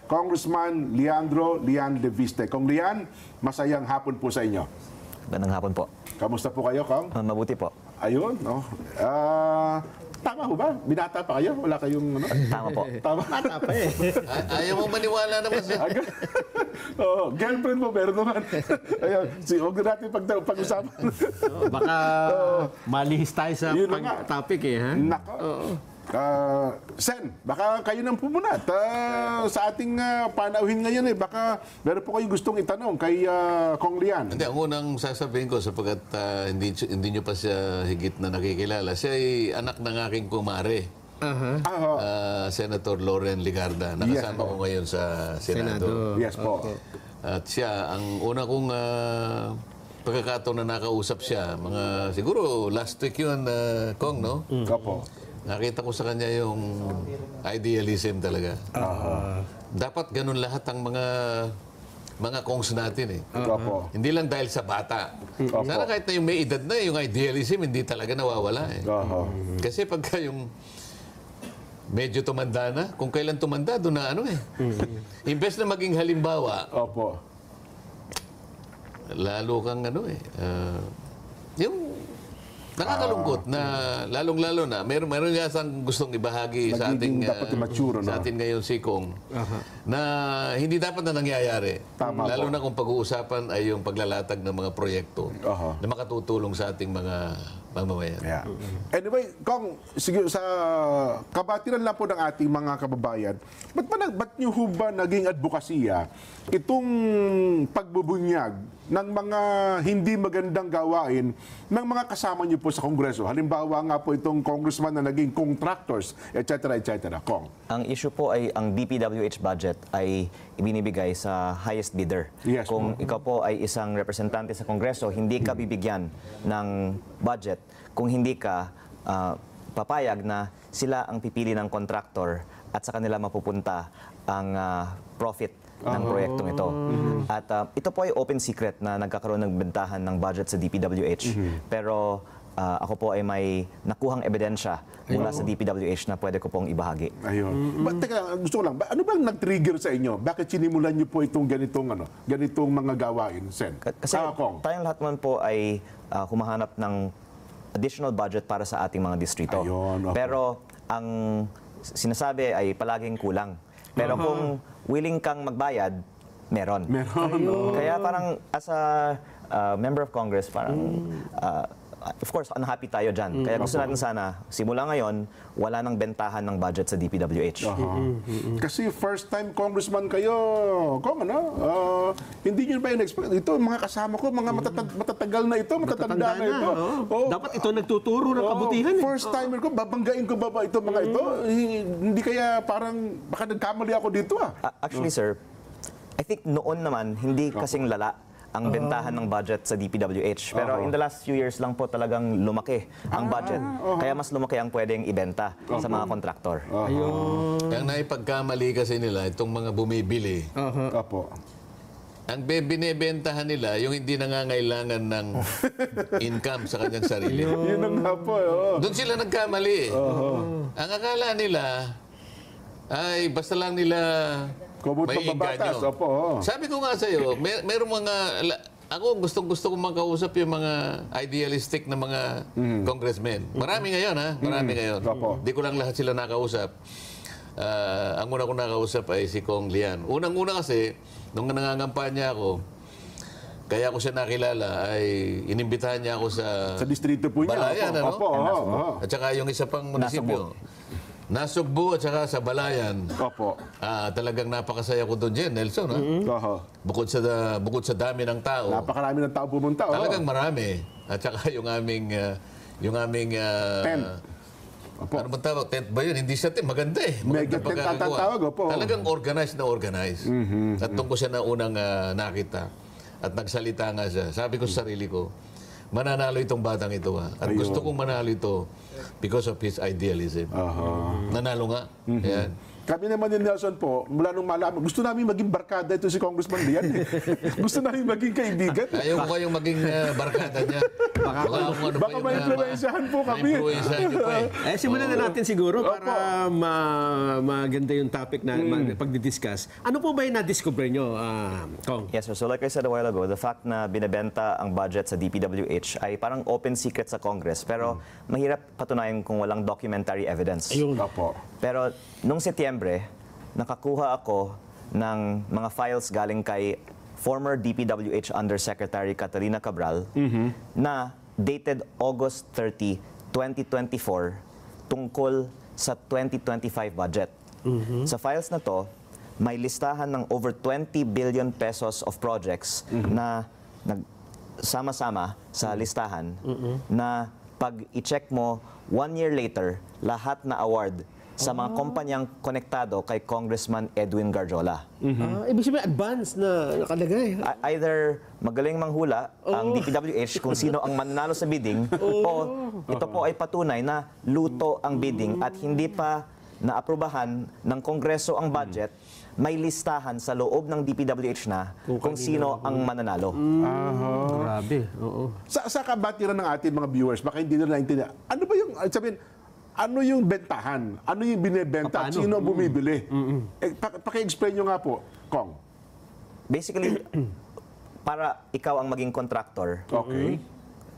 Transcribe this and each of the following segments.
Congressman Leandro Lian Leviste. Kong Lian, masayang hapon po sa inyo. Magandang hapon po. Kamusta po kayo, Kong? Mabuti po. Ayun, no? Tama ho ba? Binata pa kayo? Wala kayong ano? Tama po. Tama. Bata pa eh. Ayaw mo maniwala naman sa... Oo, girlfriend mo, meron naman. Ayun, huwag na natin pag-usapan. Baka malihis tayo sa Yun na nga. topic eh. Ha? Nako. Sen, baka kayo nang pumunat sa ating panauhin ngayon eh. Baka meron po kayong gustong itanong kay Kong Lian. Hindi, ang unang sasabihin ko sapagkat hindi nyo pa siya higit na nakikilala. Siya ay anak ng aking kumare. Senator Loren Ligarda. Nakasama ko ngayon sa Senado. Yes po. At siya, ang una kong pagkakataon na nakausap siya, mga siguro last week yun, Kong, no? Opo. Nakita ko sa kanya yung idealism talaga. Dapat ganun lahat ang mga kongs natin eh. Opo. Hindi lang dahil sa bata. Sana kahit na yung may edad na, yung idealism hindi talaga nawawala eh. Kasi pagka yung medyo tumanda na, kung kailan tumanda, doon na ano eh. Imbes na maging halimbawa, Opo. lalo kang ano eh. Yung nakakalungkot na lalong-lalo na meron nga sang gustong ibahagi sa Magiging ating dapat immature, no? sa atin ngayon si Kong na hindi dapat na nangyayari. Tama lalo po. na kung pag-uusapan ay yung paglalatag ng mga proyekto na makatutulong sa ating mga mamamayan. Yeah. Anyway, Kong, sige, sa kabatiran lang po ng ating mga kababayan, ba't nyo ho ba naging advokasya itong pagbubunyag ng mga hindi magandang gawain ng mga kasama nyo po sa Kongreso? Halimbawa nga po itong congressman na naging contractors, etc. etc. Kong. Ang issue po ay ang DPWH budget ay ibinibigay sa highest bidder. Yes, Kung ikaw po ay isang representante sa Kongreso, hindi ka bibigyan ng budget kung hindi ka papayag na sila ang pipili ng contractor at sa kanila mapupunta ang profit ng proyektong ito. At ito po ay open secret na nagkakaroon ng bentahan ng budget sa DPWH. Pero ako po ay may nakuhang ebidensya mula sa DPWH na pwede ko pong ibahagi. Ayun. Teka, gusto ko lang, ano bang nag-trigger sa inyo? Bakit sinimulan nyo po itong ganitong mga gawain, Sen? Kasi Kong. tayong lahat naman po ay humahanap ng additional budget para sa ating mga distrito. Ayun, okay. Pero ang sinasabi ay palaging kulang. Pero kung willing kang magbayad, meron. Kaya parang as a member of Congress, parang of course, unhappy tayo dyan. Kaya gusto natin sana, simula ngayon, wala nang bentahan ng budget sa DPWH. Kasi first time congressman kayo, Kong, ano? Hindi nyo ba in-expect? Ito, mga kasama ko, mga matatagal na ito, matatanda na ito. Dapat ito nagtuturo ng kabutihan eh. First timer ko, babanggain ko ba ito mga ito? Hindi kaya parang, baka nagkamali ako dito ah. Actually, sir, I think noon naman, hindi kasing lala ang bentahan ng budget sa DPWH. Pero in the last few years lang po talagang lumaki ang budget. Kaya mas lumaki ang pwedeng ibenta sa mga kontraktor. Kaya naipagkamali kasi nila itong mga bumibili. Opo. Ang binibentahan nila, yung hindi nangangailangan ng income sa kanyang sarili. Yun ang nga po. Doon sila nagkamali. Ang akala nila ay basta lang nila Kumot may pagbabatas. inganyo. Opo. Sabi ko nga sa'yo, merong mga... Ako gusto kong makausap yung mga idealistic na mga congressmen. Marami ngayon, ha? Marami ngayon. Di ko lang lahat sila nakausap. Ang una kong nakausap ay si Kong Lian. Unang-una kasi, nung nangangampanya ako, kaya ko siya nakilala, ay inimbitahan niya ako sa distrito po niya. Balayan, ano? Opo. At saka yung isa pang munisipyo. Nasugbu at saka sa Balayan. Opo. Talagang napakasaya ko doon dyan, Nelson. Ha? Bukod sa dami ng tao. Napakarami ng tao pumunta. Talagang marami. At saka yung aming tent. Ano bang tawag? Tent ba yun? Hindi siya tent. Maganda eh. Mega tent tatawag. Opo. Talagang organized na organized. At doon ko siya na unang nakita. At nagsalita nga siya. Sabi ko sa sarili ko, mananalo itong batang ito. Ha? At gusto kong manalo ito because of his idealism. Nanalo nga. Ayan. Kami naman ni Nelson po, mula nung malaman, gusto namin maging barkada ito si Congressman Lian. Gusto namin maging kaibigan. Ayaw ko kayong maging barkada niya. Baka ma-influensyahan po kami. Ma-influensyahan niyo pa eh. Simulan na natin siguro para maganda yung topic na pagdidiscuss. Ano po ba yung na-discover nyo, Kong? Yes, sir. So like I said a while ago, the fact na binebenta ang budget sa DPWH ay parang open secret sa Congress. Pero mahirap patunayan kung walang documentary evidence. Ayun. Opo. Pero nung Setyembre, nakakuha ako ng mga files galing kay former DPWH Undersecretary Catalina Cabral na dated August 30, 2024 tungkol sa 2025 budget. Sa files na to, may listahan ng over 20 billion pesos of projects na nagsama-sama sa listahan na pag i-check mo 1 year later, lahat na award sa mga kumpanyang konektado kay Congressman Edwin Garjola. Ibig sabihin, advance na nakalagay. Either magaling manghula ang DPWH kung sino ang mananalo sa bidding o ito po ay patunay na luto ang bidding at hindi pa naaprubahan ng Kongreso ang budget, may listahan sa loob ng DPWH na kung sino ang mananalo. Grabe. Oo. Sa kabatiran ng ating mga viewers, baka hindi nila naintindihan. Ano ba yung, sabihin, ano yung bentahan? Ano yung binebenta? At Paano? sino ang bumibili? Paki-explain nyo nga po, Kong. Basically, para ikaw ang maging contractor, Okay.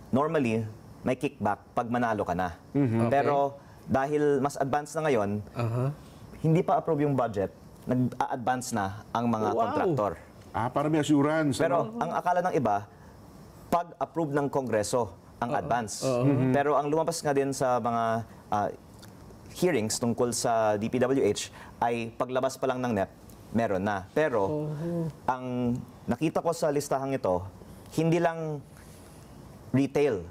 normally, may kickback pag manalo ka na. Pero dahil mas advanced na ngayon, hindi pa approve yung budget, nag-a-advance na ang mga contractor. Para may assurance. Pero ang akala ng iba, pag approve ng Kongreso ang advance. Pero ang lumabas nga din sa mga hearings tungkol sa DPWH ay paglabas pa lang ng NEP, meron na. Pero ang nakita ko sa listahang ito, hindi lang retail,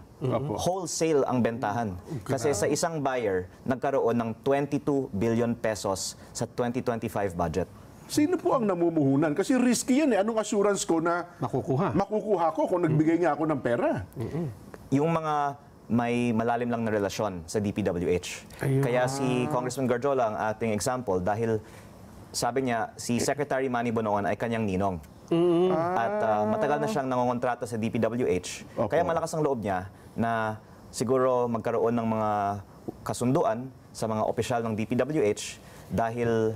wholesale ang bentahan. Kasi sa isang buyer, nagkaroon ng 22 billion pesos sa 2025 budget. Sino po ang namumuhunan? Kasi risky yan eh. Anong assurance ko na makukuha ko kung nagbigay nga ako ng pera? Yung mga may malalim lang na relasyon sa DPWH. Kaya si Congressman Garjola ang ating example dahil sabi niya, si Secretary Manny Bonoan ay kanyang ninong. At matagal na siyang nangongontrata sa DPWH. Kaya malakas ang loob niya na siguro magkaroon ng mga kasunduan sa mga opisyal ng DPWH dahil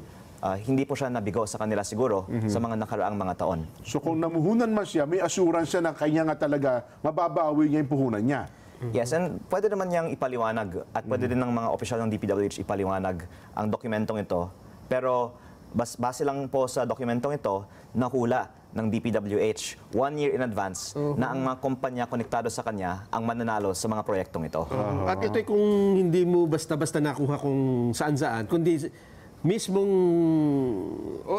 hindi po siya nabigo sa kanila siguro sa mga nakaraang mga taon. So kung namuhunan man siya, may assurance siya na kanya nga talaga mababawi niya yung puhunan niya. Yes, and pwede naman niyang ipaliwanag at pwede din ng mga opisyal ng DPWH ipaliwanag ang dokumentong ito. Pero base lang po sa dokumentong ito, nahula ng DPWH 1 year in advance na ang mga kumpanya konektado sa kanya ang mananalo sa mga proyektong ito. At ito'y kung hindi mo basta-basta nakuha kung saan-saan, kundi mismong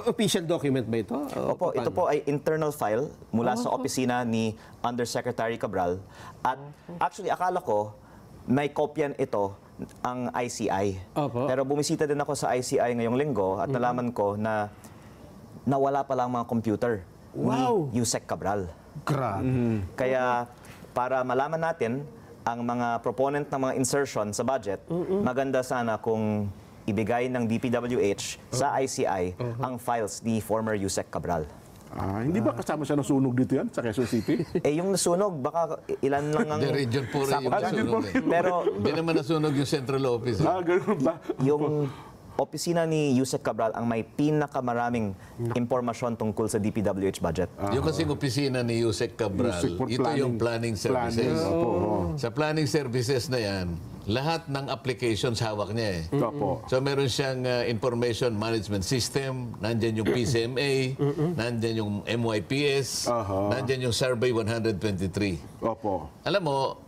official document ba ito? Opo, ito po ay internal file mula sa opisina ni Undersecretary Cabral. At actually, akala ko may kopyan ito ang ICI. Opo. Pero bumisita din ako sa ICI ngayong linggo at nalaman ko na nawala pala ang mga computer ni Yusek Cabral. Grabe. Kaya para malaman natin ang mga proponent ng mga insertion sa budget, maganda sana kung ibigay ng DPWH sa ICI ang files ni former Yusek Cabral. Hindi ba kasama siya ng sunog dito yan sa Quezon City? Yung nasunog, baka ilan lang ang The region po rin yung nasunog. Pero Hindi naman nasunog yung central office. Ganun ba? yung opisina ni Yusek Cabral ang may pinakamaraming impormasyon tungkol sa DPWH budget. Yung kasing opisina ni Yusek Cabral, Yusek for ito yung planning services. Sa planning services na yan, lahat ng applications hawak niya eh. Opo. So meron siyang information management system, nandyan yung PCMA, nandyan yung MYPS, nandyan yung Survey 123. Opo. Alam mo,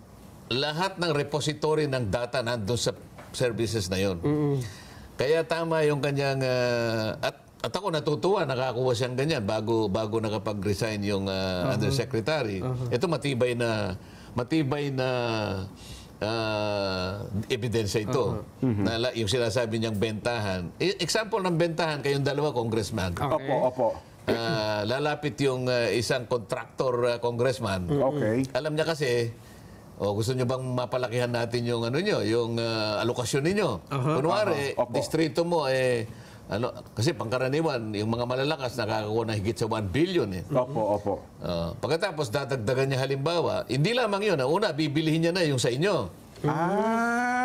lahat ng repository ng data nandun sa services na yon. Kaya tama yung kanyang at ako natutuwa nakakuha siyang ganyan bago nakapag-resign yung undersecretary. Ito matibay na ebidensya ito. Na yung sinasabi niyang bentahan. Example ng bentahan kayong dalawa congressman. Opo. Lalapit yung isang contractor congressman. Okay. Alam niya kasi, gusto niyo bang mapalakihan natin yung yung alokasyon ninyo? Kunwari, distrito mo kasi pangkaraniwan, yung mga malalakas nakakakuha ng higit sa 1 billion eh. Opo. Pagkatapos dadagdagan niya halimbawa, hindi lamang yun. Una, bibilihin niya na yung sa inyo.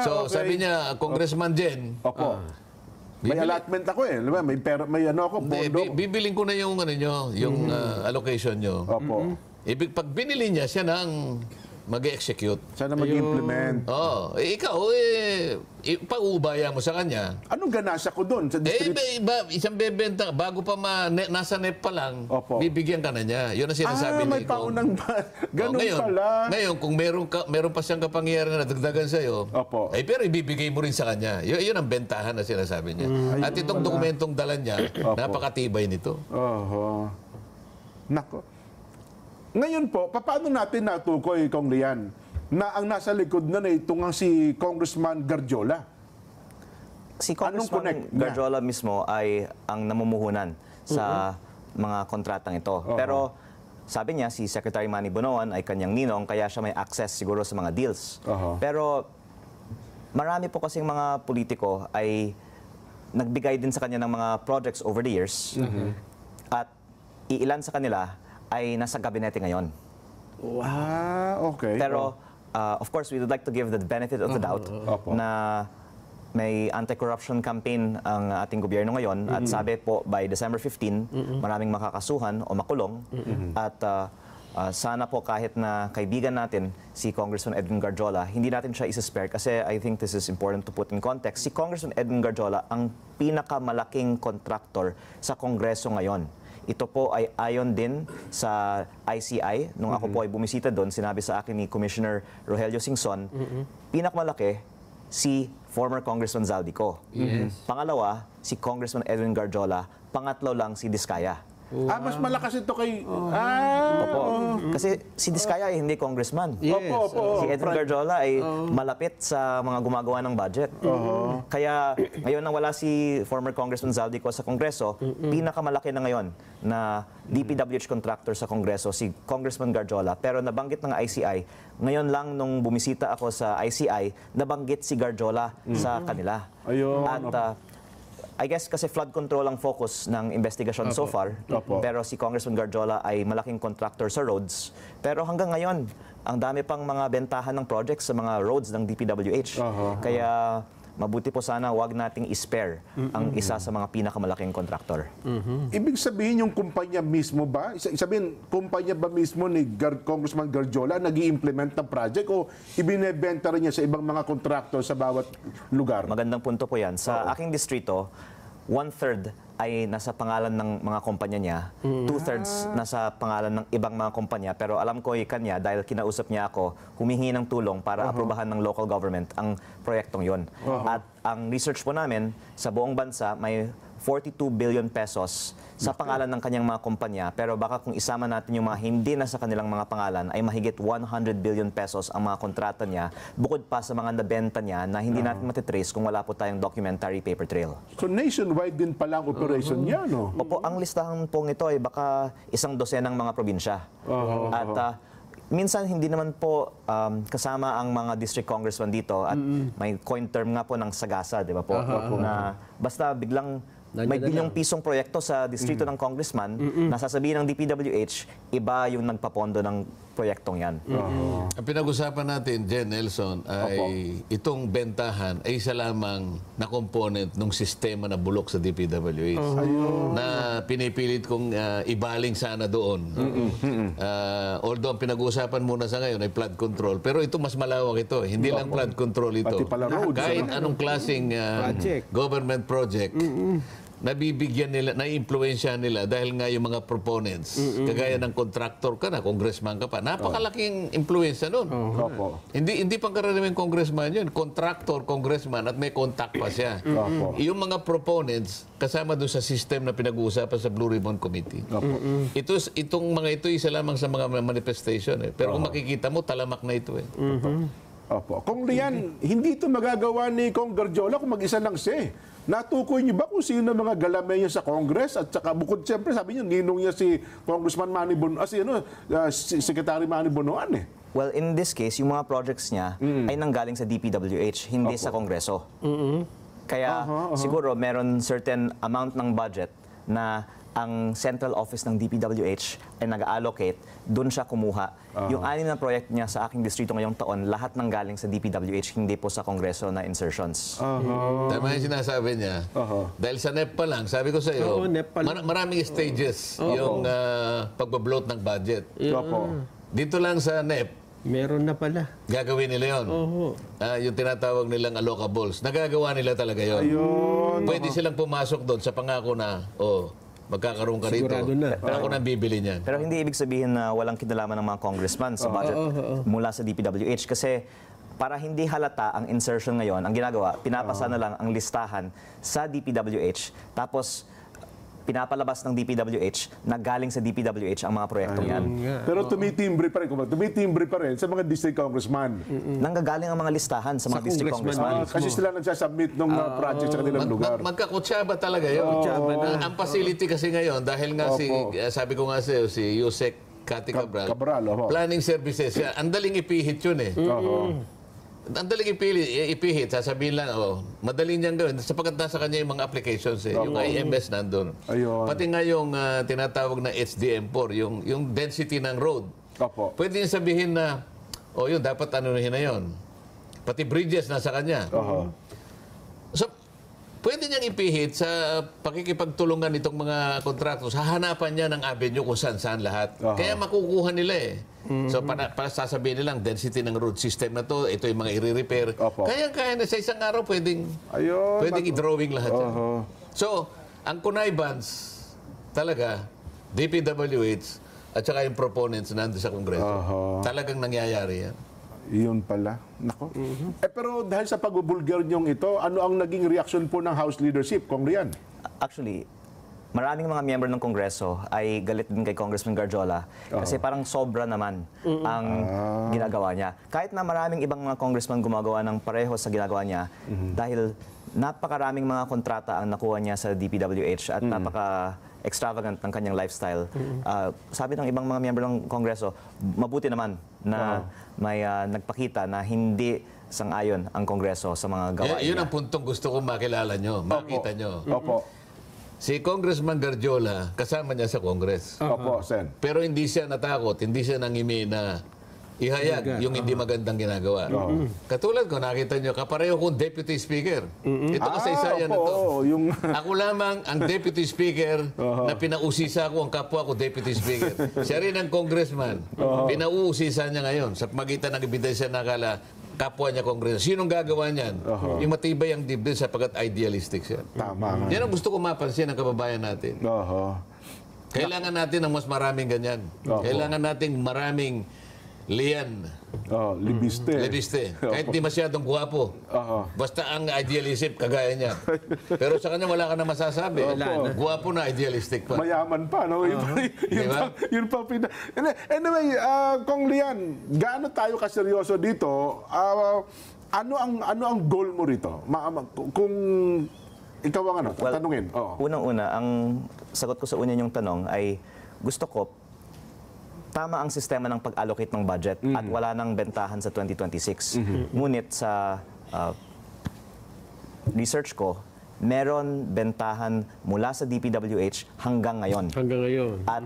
So okay. sabi niya, Congressman Jen, Opo. May allotment ako eh. Diba? May, may ano ako, pondo. bibiling ko na yung ano nyo, yung allocation nyo. Opo. Pag binili niya, siya nang mag-execute. Sana mag-implement. Ikaw, pag-uubaya mo sa kanya. Anong ganasa ko doon? Sa distrib- Isang bebenta, bago pa nasa NEP pa lang, Opo. bibigyan ka na niya. Yun ang sinasabi may ni Ikaw. paunang ganun pala. Ngayon, kung meron pa siyang kapangyarihan na dagdagan sa'yo, Opo. pero ibibigay mo rin sa kanya. Yun ang bentahan na sinasabi niya. At itong dokumentong dala niya, napakatibay nito. Oho. Nako. Ngayon po, paano natin natukoy, Kong Lian, na ang nasa likod na itong si Congressman Garjola? Si Anong connect Congressman niya? Garjola mismo ay ang namumuhunan sa mga kontratang ito. Pero sabi niya, si Secretary Manny Bonoan ay kanyang ninong, kaya siya may access siguro sa mga deals. Pero marami po kasing mga politiko ay nagbigay din sa kanya ng mga projects over the years. At iilan sa kanila ay nasa gabinete ngayon. Okay. Pero, of course, we would like to give the benefit of the doubt na may anti-corruption campaign ang ating gobyerno ngayon. At sabi po, by December 15, maraming makakasuhan o makulong. At sana po kahit na kaibigan natin si Congressman Edwin Garjola, hindi natin siya isa-spare kasi I think this is important to put in context. Si Congressman Edwin Garjola ang pinakamalaking contractor sa Kongreso ngayon. Ito po ay ayon din sa ICI. Nung ako po ay bumisita doon, sinabi sa akin ni Commissioner Rogelio Singson, pinakamalaki si former Congressman Zaldico. Pangalawa, si Congressman Edwin Garjola. Pangatlo lang si Diskaya. Mas malakas ito kay... Opo. Kasi si Diskaya ay hindi congressman. Opo. Si Edwin Garjola ay malapit sa mga gumagawa ng budget. Kaya ngayon nang wala si former Congressman Zaldico sa Kongreso, pinakamalaki na ngayon na DPWH contractor sa Kongreso, si Congressman Garjola. Pero nabanggit ng ICI, ngayon lang nung bumisita ako sa ICI, nabanggit si Garjola sa kanila. Ayun. At I guess kasi flood control ang focus ng investigasyon so far. Pero si Congressman Garjola ay malaking contractor sa roads. Pero hanggang ngayon, ang dami pang mga bentahan ng projects sa mga roads ng DPWH. Kaya mabuti po sana wag nating i-spare ang isa sa mga pinakamalaking contractor. Ibig sabihin yung kumpanya mismo ba? Sabihin, kumpanya ba mismo ni Congressman Garjola nag-i-implement ng project o ibinebenta rin niya sa ibang mga contractor sa bawat lugar? Magandang punto po yan. Sa aking distrito, 1/3 ay nasa pangalan ng mga kumpanya niya, 2/3 nasa pangalan ng ibang mga kumpanya. Pero alam ko kanya, dahil kinausap niya ako, humihingi ng tulong para aprubahan ng local government ang proyektong yon. At ang research po namin, sa buong bansa, may 42 billion pesos sa pangalan ng kanyang mga kumpanya. Pero baka kung isama natin yung mga hindi na sa kanilang mga pangalan, ay mahigit 100 billion pesos ang mga kontrata niya, bukod pa sa mga nabenta niya na hindi natin matitrace kung wala po tayong documentary paper trail. So nationwide din pala ang operation niya, no? Opo, ang listahan pong ito ay baka 100 mga probinsya. At minsan hindi naman po kasama ang mga district congressman dito at may coin term nga po ng sagasa, di ba po? Na basta biglang may bilyong pisong proyekto sa distrito ng congressman, nasasabihin ng DPWH, iba yung nagpapondo ng proyektong yan. Ang pinag-usapan natin, Jen Nelson, ay itong bentahan ay isa lamang na component ng sistema na bulok sa DPWH na pinipilit kong ibaling sana doon. Although ang pinag-usapan muna sa ngayon ay flood control, pero ito mas malawak ito. Hindi lang flood control ito. Pati pala roads, Kahit anong klaseng government project, nabibigyan nila, na-impluensya nila dahil nga yung mga proponents, kagaya ng contractor ka na, congressman ka pa, napakalaking impluensya nun. Hindi pang karaniwang congressman yun. Contractor, congressman, at may contact pa siya. Yung mga proponents, kasama doon sa system na pinag-uusapan sa Blue Ribbon Committee. Itong mga ito, isa lamang sa mga manifestation. Pero kung makikita mo, talamak na ito. Kung Lian, hindi ito magagawa ni Kong Garjola kung mag-isa lang siya. Natukoy niyo ba kung sino mga galamay niya sa Congress? At saka bukod, siyempre, sabi niyo, ninong niya si Congressman Manny Bonoan, si Secretary Manny Bonoan eh. Well, in this case, yung mga projects niya ay nanggaling sa DPWH, hindi sa Kongreso. Kaya siguro meron certain amount ng budget na ang central office ng DPWH ay nag-allocate, doon siya kumuha. Yung 6 na project niya sa aking distrito ngayong taon, lahat ng galing sa DPWH, hindi po sa Kongreso na insertions. Tama yung sinasabi niya. Dahil sa NEP pa lang, sabi ko sa iyo, Oo, NEP pa lang. maraming stages yung pagbabloat ng budget. Dito lang sa NEP, Meron na pala. gagawin nila yon. Yung tinatawag nilang allocables. Nagagawa nila talaga yon. Pwede silang pumasok doon sa pangako na, magkakaroon ka rito. Sigurado na. Ako na bibili niyan. Pero hindi ibig sabihin na walang kinalaman ng mga congressman sa budget mula sa DPWH. Kasi para hindi halata ang insertion ngayon, ang ginagawa, pinapasa na lang ang listahan sa DPWH. Tapos pinapalabas ng DPWH na galing sa DPWH ang mga proyektong yan. Pero tumitimbre pa rin. Tumitimbre pa rin sa mga district congressman. Nanggagaling ang mga listahan sa mga Sa district congressman. congressman. Kasi sila nagsasubmit ng project sa kanilang lugar. Magkakutsaba talaga yun. Ang facility kasi ngayon, dahil nga sabi ko nga sa'yo, si Yusek Cathy Cabral, planning services, ang daling ipihit yun eh. Ang daling ipihit, sasabihin lang, madali niyang gawin sapagkat nasa kanya yung mga applications eh. Yung IMS nandun. Pati nga yung tinatawag na HDM4, yung density ng road. Pwede niya sabihin na, yun, dapat anuhin na yun. Pati bridges nasa kanya. So, pwede niyang ipihit sa pakikipagtulungan nitong mga contractors, hahanapan niya ng avenue kung saan lahat. Kaya makukuha nila eh. So, para sasabihin nilang density ng road system na to, ito yung mga i-repair. Kaya na sa isang araw pwedeng i-drawing lahat yan. So, ang connivance talaga, DPWH at saka yung proponents nandun sa Kongreso. Talagang nangyayari yan. Iyon pala. Nako. Pero dahil sa pagbubulgar niyong ito, ano ang naging reaksyon po ng House leadership, Kong Rian? Actually, maraming mga miyembro ng Kongreso ay galit din kay Congressman Garjola kasi parang sobra naman ang ginagawa niya. Kahit na maraming ibang mga congressman gumagawa ng pareho sa ginagawa niya dahil napakaraming mga kontrata ang nakuha niya sa DPWH at napaka-extravagant ng kanyang lifestyle. Sabi ng ibang mga miyembro ng Kongreso, mabuti naman na may nagpakita na hindi sang-ayon ang Kongreso sa mga gawain Yun niya. ang puntong gusto kong makilala nyo, makita nyo. Opo. Si Congressman Garjola, kasama niya sa Congress. Opo, Sen. Pero hindi siya natakot, hindi siya nangimi na ihayag yung hindi magandang ginagawa. Katulad ko, nakita nyo, kapareho kong Deputy Speaker. Ito kasaysayan na to. Ako lamang ang Deputy Speaker na pinausisa ko ang kapwa ko Deputy Speaker. Siya rin ang Congressman. Pinauusisa niya ngayon sa pagitan ng ebidensya na akala kapwa niya Congressman. Sinong gagawa niyan? Yung matibay ang dibdib sapagkat idealistic siya. Tama nga. Yan ang gusto ko mapansin ng kababayan natin. Kailangan natin ng mas maraming ganyan. Kailangan nating maraming liyan. Libiste. Kahit di masyadong guwapo. Basta ang idealistic, kagaya niya. Pero sa kanya wala ka na masasabi. Guwapo na, idealistic pa. Mayaman pa, no? Yun pa Anyway, Kong Lian, gaano tayo kaseryoso dito? Ano ang goal mo rito? Kung ikaw ang tatanungin. Unang-una, ang sagot ko sa una niyong tanong ay gusto ko tama ang sistema ng pag-allocate ng budget at wala nang bentahan sa 2026. Ngunit sa research ko, meron bentahan mula sa DPWH hanggang ngayon. At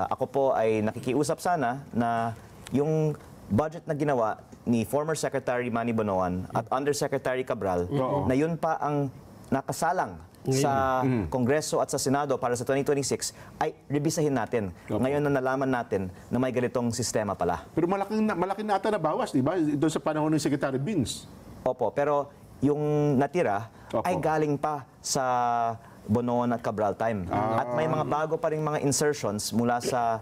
ako po ay nakikiusap sana na yung budget na ginawa ni former Secretary Manny Bonoan at Undersecretary Cabral, na yun pa ang nakasalang sa Kongreso at sa Senado para sa 2026 ay rebisahin natin. Ngayon na nalaman natin na may ganitong sistema pala. Pero malaki na ata na bawas, di ba? Doon sa panahon ng Secretary Bings. Opo, pero yung natira ay galing pa sa Bonoan at Cabral time. At may mga bago pa rin mga insertions mula sa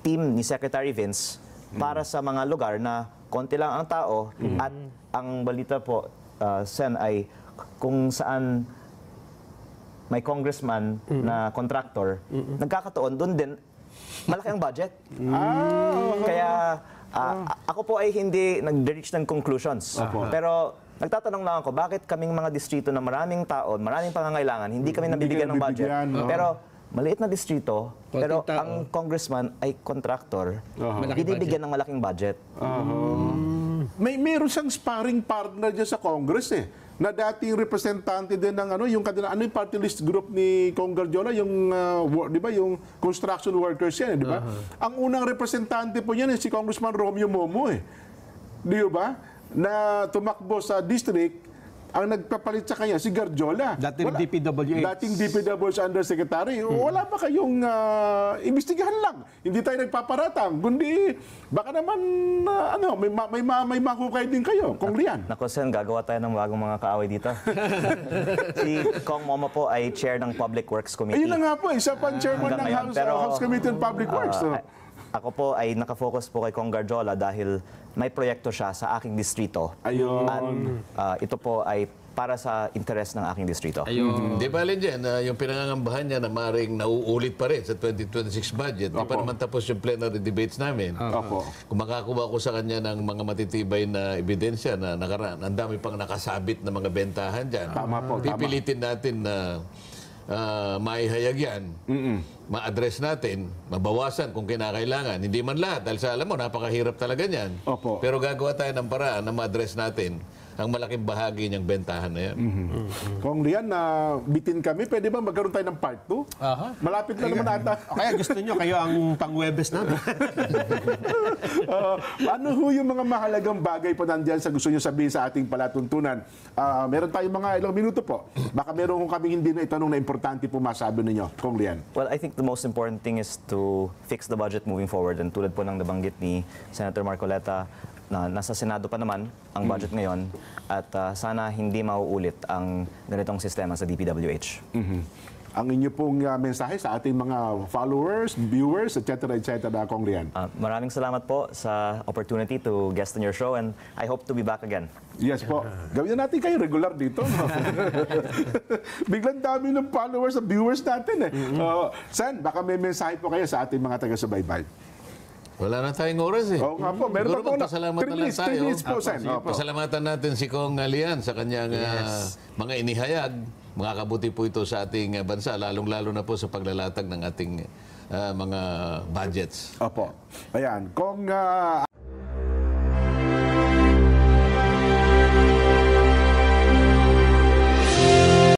team ni Secretary Vince para sa mga lugar na konti lang ang tao at ang balita po, Sen, ay kung saan may congressman na contractor, nagkakataon, doon din, malaki ang budget. Kaya ako po ay hindi nag-reach ng conclusions. Pero nagtatanong lang ako, bakit kaming mga distrito na maraming tao, maraming pangangailangan, hindi kami nabibigyan ng budget. Pero maliit na distrito, pero ang congressman ay contractor, binibigyan ng malaking budget. Meron siyang sparring partner dyan sa Congress eh. na dating representante din ng yung kanila yung party list group ni Kong Garjola, yung 'di ba, yung construction workers yan, 'di ba? Ang unang representante po niyan si Congressman Romeo Momo eh. 'Di ba? Na tumakbo sa district, ang nagpapalit sa kanya si Garjola. Dating DPWH. Dating DPWH Undersecretary. Wala ba kayong imbestigahan lang? Hindi tayo nagpaparatang. Kundi baka naman may mahukay din kayo, Kong Lian. Naku, Sen, gagawa tayo ng bagong mga kaaway dito. Si Kong Momo po ay chair ng Public Works Committee. Ayun na nga po, isa pang chairman ng Hanggang ngayon. House Committee on Public Works. Ako po ay nakafocus po kay Kong Garjola dahil may proyekto siya sa aking distrito. Ayun. At ito po ay para sa interes ng aking distrito. Di ba, Linjen, yung pinangangambahan niya na maring nauulit pa rin sa 2026 budget, di pa naman tapos yung plenary debates namin. Opo. Kung makakuha ko sa kanya ng mga matitibay na ebidensya na nakaraan, ang dami pang nakasabit na mga bentahan dyan. Tama po, tama. Pipilitin natin na maihayag yan, ma-address natin, mabawasan kung kinakailangan. Hindi man lahat, dahil sa alam mo, napakahirap talaga niyan. Opo. Pero gagawa tayo ng paraan na ma-address natin ang malaking bahagi niyang bentahan na yan. Kong Lian, bitin kami. Pwede ba magkaroon tayo ng part 2? Malapit na naman ata. O kaya gusto nyo, kayo ang pang-Webes namin. Ano ho yung mga mahalagang bagay po nandiyan sa gusto nyo sabihin sa ating palatuntunan? Meron tayong mga ilang minuto po. Baka meron kong kaming hindi na itanong na importante po masabi ninyo, Kong Lian. Well, I think the most important thing is to fix the budget moving forward. And tulad po ng nabanggit ni Senator Marcoleta, na nasa Senado pa naman ang budget ngayon at sana hindi mauulit ang ganitong sistema sa DPWH. Ang inyo pong mensahe sa ating mga followers, viewers, etc. Kong Lian. Maraming salamat po sa opportunity to guest on your show and I hope to be back again. Yes po. Gawin na natin kayo regular dito. No? Biglang dami ng followers at viewers natin eh. Sen, baka may mensahe po kayo sa ating mga taga-subaybay. Wala na tayong oras eh. Oo nga po. Meron Siguro pa po. magpasalamat na lang 3 tayo. minutes po, Sen. Opo. Pasalamatan natin si Kong Lian sa kanyang mga inihayag. Makakabuti po ito sa ating bansa, lalong-lalo na po sa paglalatag ng ating mga budgets. Opo. Ayan. Kung